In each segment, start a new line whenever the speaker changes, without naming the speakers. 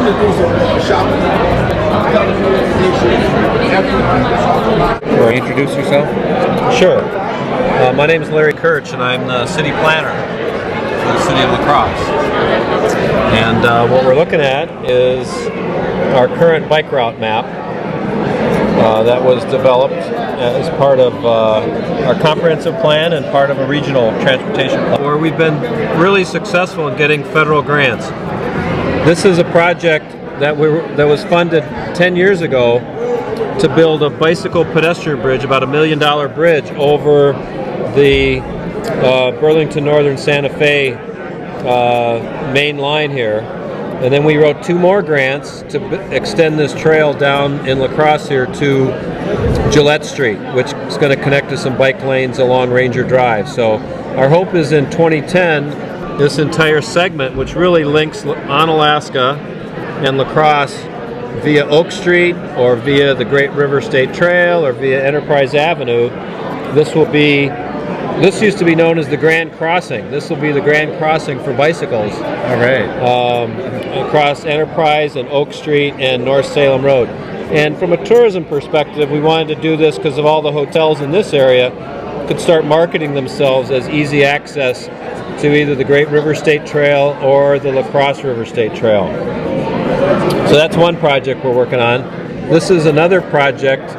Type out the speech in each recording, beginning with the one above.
Will you introduce yourself?
Sure. My name is Larry Kirch, and I'm the city planner for the city of La Crosse. And what we're looking at is our current bike route map that was developed as part of our comprehensive plan and part of a regional transportation plan, where we've been really successful in getting federal grants. This is a project that was funded 10 years ago to build a bicycle pedestrian bridge, about $1 million bridge over the Burlington Northern Santa Fe main line here. And then we wrote 2 more grants to extend this trail down in La Crosse here to Gillette Street, which is going to connect to some bike lanes along Ranger Drive. So our hope is in 2010, this entire segment, which really links Onalaska and La Crosse via Oak Street or via the Great River State Trail or via Enterprise Avenue, this used to be known as the Grand Crossing. This will be the Grand Crossing for bicycles.
All right.
Across Enterprise and Oak Street and North Salem Road. And from a tourism perspective, we wanted to do this because of all the hotels in this area could start marketing themselves as easy access to either the Great River State Trail or the La Crosse River State Trail. So that's one project we're working on. This is another project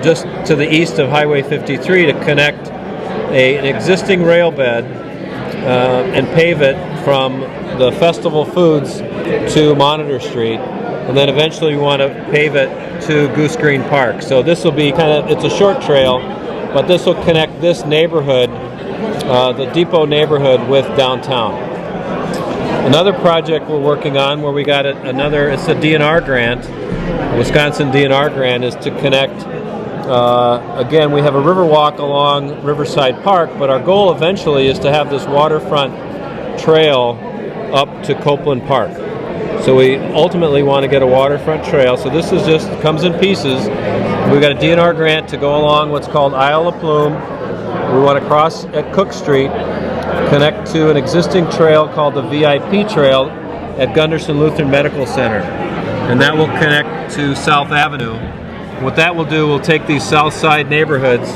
just to the east of Highway 53 to connect an existing rail bed and pave it from the Festival Foods to Monitor Street, and then eventually we want to pave it to Goose Green Park. So this will be it's a short trail, but this will connect this neighborhood, the Depot neighborhood, with downtown. Another project we're working on where we got it's a DNR grant, Wisconsin DNR grant, is to connect, again, we have a river walk along Riverside Park, but our goal eventually is to have this waterfront trail up to Copeland Park. So we ultimately want to get a waterfront trail. So this is comes in pieces. We got a DNR grant to go along what's called Isle of Plume. We want to cross at Cook Street, connect to an existing trail called the VIP Trail at Gunderson Lutheran Medical Center. And that will connect to South Avenue. What that will do, we'll take these south side neighborhoods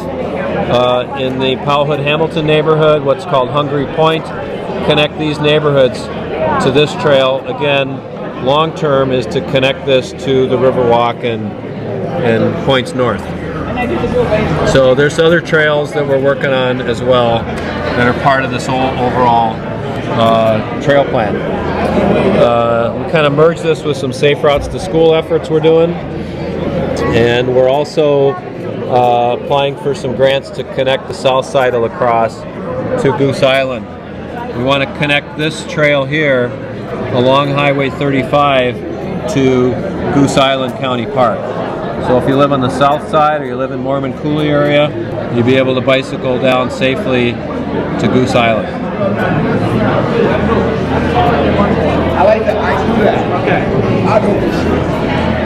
in the Powell Hood Hamilton neighborhood, what's called Hungary Point, connect these neighborhoods to this trail. Again, long term is to connect this to the Riverwalk and points north. So there's other trails that we're working on as well that are part of this whole overall trail plan. We kind of merged this with some Safe Routes to School efforts we're doing, and we're also applying for some grants to connect the south side of La Crosse to Goose Island. We want to connect this trail here along Highway 35 to Goose Island County Park. So if you live on the south side or you live in Mormon Coulee area, you'll be able to bicycle down safely to Goose Island.
I like that. Okay. I'll do this.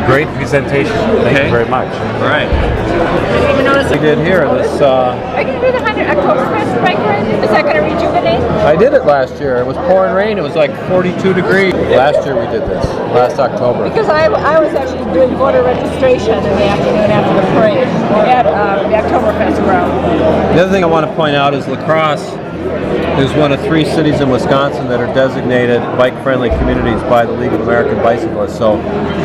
Great presentation. Thank you very much.
All right.
Didn't even notice
We did here this.
Are you going to do the 100 Oktoberfest bike ride? Is that going to rejuvenate?
I did it last year. It was pouring rain. It was like 42 degrees. Last year we did this, last October.
Because I was actually doing voter registration in the afternoon after the parade at the Oktoberfest ground.
The other thing I want to point out is La Crosse is one of 3 cities in Wisconsin that are designated bike-friendly communities by the League of American Bicyclists. So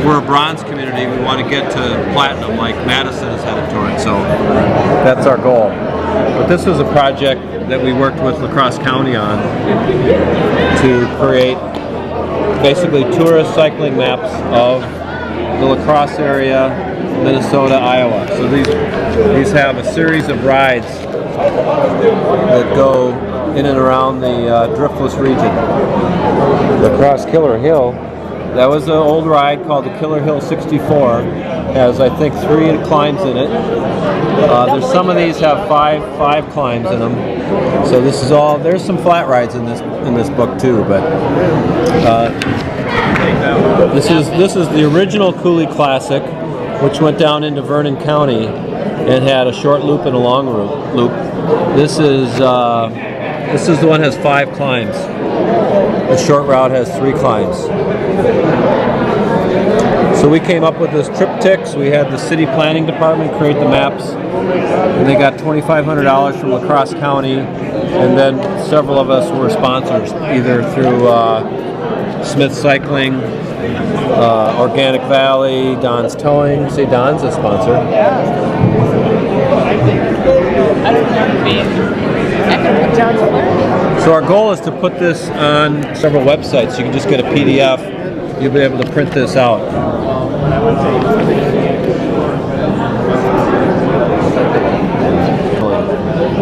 we're a bronze community. We want to get to platinum like Madison is headed toward. So that's our goal. But this was a project that we worked with La Crosse County on to create basically tourist cycling maps of the La Crosse area, Minnesota, Iowa. So these have a series of rides that go in and around the Driftless region. La Crosse Killer Hill, that was an old ride called the Killer Hill 64. Has, I think, 3 climbs in it. There's some of these have five climbs in them. So this is all. There's some flat rides in this book too, but this is the original Coulee Classic, which went down into Vernon County and had a short loop and a long loop. This is the one that has 5 climbs. The short route has 3 climbs. So we came up with this triptychs. We had the city planning department create the maps, and they got $2,500 from La Crosse County, and then several of us were sponsors, either through Smith Cycling, Organic Valley, Don's Towing. See, Don's a sponsor.
I don't remember being. I could put John's Learning.
So our goal is to put this on several websites. You can just get a PDF. You'll be able to print this out.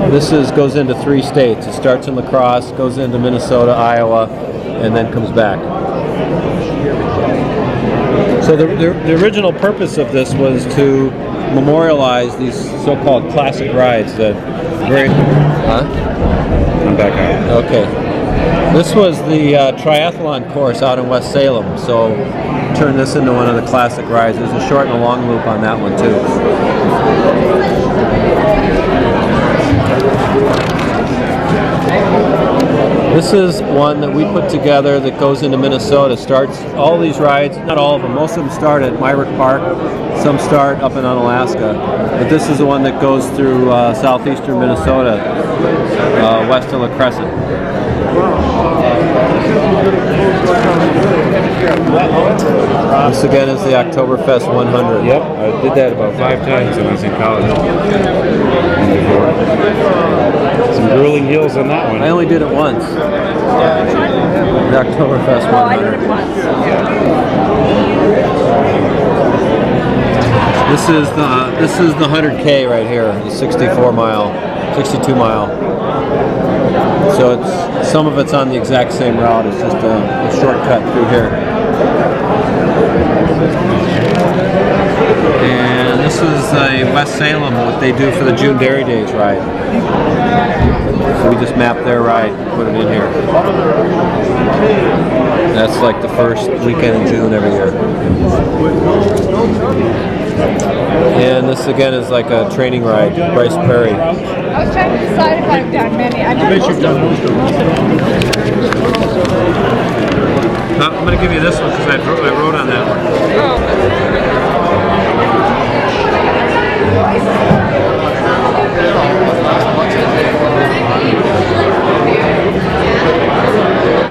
This goes into 3 states. It starts in La Crosse, goes into Minnesota, Iowa, and then comes back. So the original purpose of this was to memorialize these so-called classic rides that very... Huh?
I'm back out.
Okay. This was the triathlon course out in West Salem, so turn this into one of the classic rides. There's a short and a long loop on that one too. This is one that we put together that goes into Minnesota. Starts all these rides, not all of them, most of them start at Myrick Park, some start up in Unalaska, but this is the one that goes through southeastern Minnesota, west of La Crescent. This again is the Oktoberfest 100.
Yep, I did that about 5 times when I was in college. Some grueling hills on that one.
I only did it once. The Oktoberfest 100.
Oh, I did it once.
This is the 100K right here, the 62 mile. So it's some of it's on the exact same route. It's just a shortcut through here. And this is West Salem, what they do for the June Dairy Days ride. So we just mapped their ride and put it in here. That's like the first weekend in June every year. And this again is like a training ride, Bryce Perry.
I was trying to decide if I've done many. I've done most of them.
I'm going to give you this one because I wrote on that